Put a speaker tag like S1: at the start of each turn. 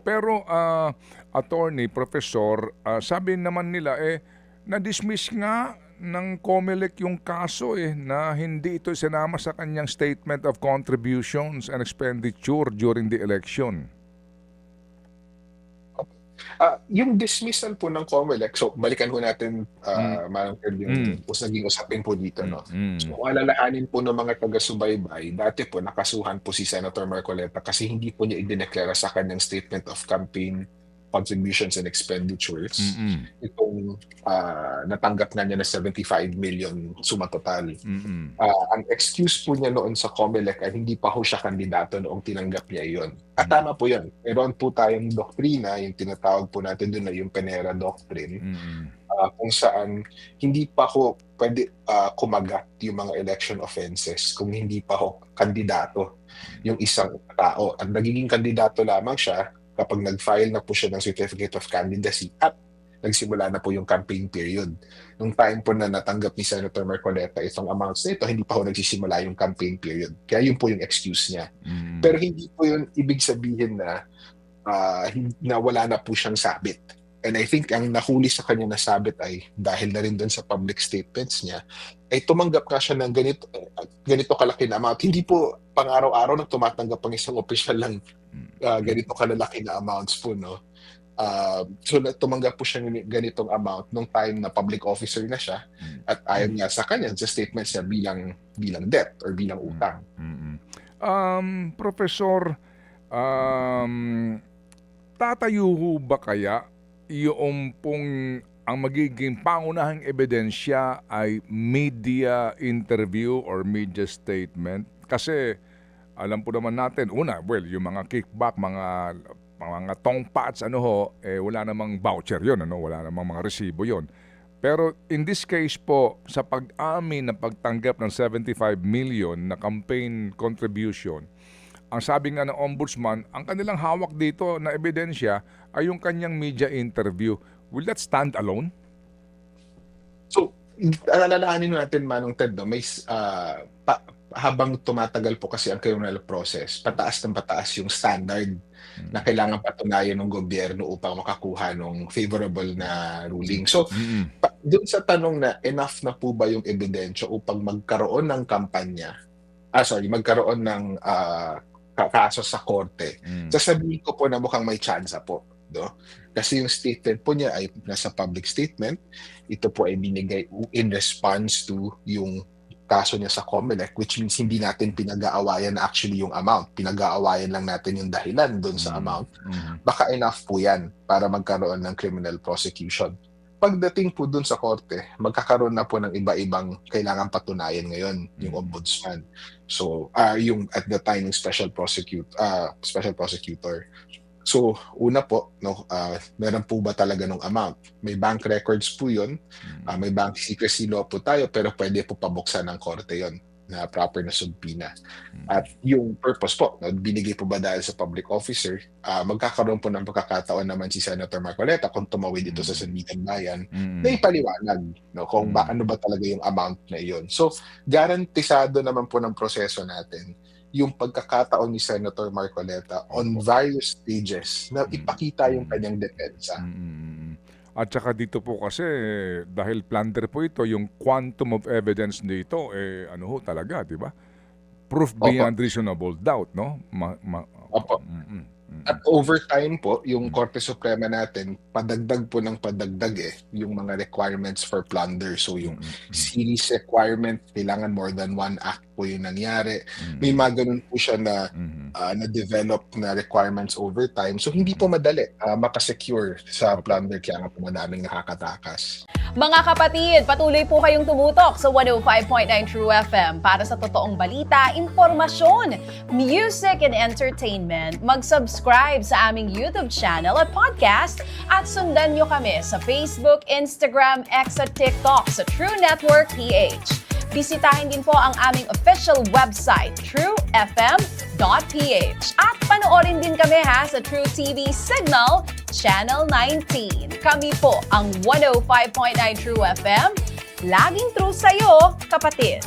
S1: Pero, attorney, professor, sabi naman nila, na-dismiss nga ng COMELEC yung kaso na hindi ito sinama sa kanyang statement of contributions and expenditure during the election.
S2: Yung dismissal po ng COMELEC, so balikan po natin,
S1: Mm.
S2: Manong Ted,
S1: Mm.
S2: yung naging usapin po dito,
S1: Mm.
S2: 'no.
S1: Mm.
S2: So kung alalahanin po ng mga taga-subaybay, dati po nakasuhan po si Senator Marcoleta kasi hindi po niya idineklara sa kanyang statement of campaign contributions and expenditures
S1: Mm.
S2: itong, natanggap na niya na 75 million suma total.
S1: Mm.
S2: Ang excuse po niya noon sa COMELEC ay hindi pa ho siya kandidato noong tinanggap niya iyon. At
S1: Mm.
S2: tama po yun. Meron po tayong doktrina, yung tinatawag po natin doon na yung Penera Doctrine,
S1: Mm.
S2: kung saan hindi pa ho pwede kumagat yung mga election offenses kung hindi pa ho kandidato yung isang tao. At nagiging kandidato lamang siya kapag nag-file na po siya ng Certificate of Candidacy at nagsimula na po yung campaign period. Nung time po na natanggap ni Senator Marcoleta itong amounts na ito, hindi pa ho nagsisimula yung campaign period. Kaya yun po yung excuse niya.
S1: Mm.
S2: Pero hindi po yun ibig sabihin na na wala na po siyang sabit. And I think ang nahuli sa kanya na sabit ay dahil na rin doon sa public statements niya, ay tumanggap ka siya ng ganito kalaki na amount. Hindi po pang-araw-araw na tumatanggap ang isang opisyal ng ganito kalalaki na amounts po, no? So tumanggap po siya ng ganitong amount nung time na public officer na siya at ayon nga sa kanya sa statements niya bilang debt or bilang utang.
S1: Professor, tatayo ho ba kaya yung pong ang magiging pangunahing ebidensya ay media interview or media statement? Kasi alam po naman natin, yung mga kickback, mga tongpats, wala namang voucher yon, wala namang mga resibo yon. Pero in this case po, sa pag-amin na pagtanggap ng 75 million na campaign contribution, ang sabi nga ng ombudsman, ang kanilang hawak dito na ebidensya ay yung kanyang media interview. Will that stand alone?
S2: So, alalahanin natin, Manong Ted, no, may habang tumatagal po kasi ang criminal process, pataas ng pataas yung standard na kailangan patunayan ng gobyerno upang makakuha ng favorable na ruling. So, doon sa tanong na enough na po ba yung ebidensya upang magkaroon ng kampanya, magkaroon ng kaso sa korte, sasabihin ko po na mukhang may tsansa po. No? Kasi yung statement po niya ay nasa public statement, ito po ay binigay in response to yung kaso niya sa COMELEC, which means hindi natin pinag-aawayan actually yung amount. Pinag-aawayan lang natin yung dahilan doon sa amount. Baka enough po yan para magkaroon ng criminal prosecution. Pagdating po doon sa korte, magkakaroon na po ng iba-ibang kailangan patunayan ngayon yung ombudsman. So, yung at the time ng special prosecutor. So, una po, no, meron po ba talaga ng amount? May bank records po yun. May bank secrecy law po tayo, pero pwede po pabuksan ng korte yon na proper na subpoena. At yung purpose po, no, binigay po ba dahil sa public officer, magkakaroon po ng pagkakataon naman si Senator Marcoleta kung tumawid dito sa Sandigan Bayan na ipaliwanag, no, kung ano ba talaga yung amount na iyon. So, garantisado naman po ng proseso natin yung pagkakataon ni Senator Marcoleta on various stages na ipakita yung kanyang depensa.
S1: At saka dito po kasi, dahil plunder po ito, yung quantum of evidence dito, talaga, di ba? Proof beyond reasonable doubt, no?
S2: Opo. At over time po, yung Korte Suprema natin, padagdag po ng padagdag yung mga requirements for plunder. So yung series requirement, kailangan more than one act po yung nangyari. May mga ganun po siya na na-develop na requirements over time. So hindi po madali makasecure sa plunder, kaya nga po madaming nakakatakas.
S3: Mga kapatid, patuloy po kayong tumutok sa 105.9 True FM para sa totoong balita, impormasyon, music and entertainment. Mag-subscribe sa aming YouTube channel at podcast at sundan nyo kami sa Facebook, Instagram, X at TikTok sa True Network PH. Bisitahin din po ang aming official website, truefm.ph. At panoorin din kami sa True TV Signal, Channel 19. Kami po ang 105.9 True FM. Laging true sa'yo, kapatid.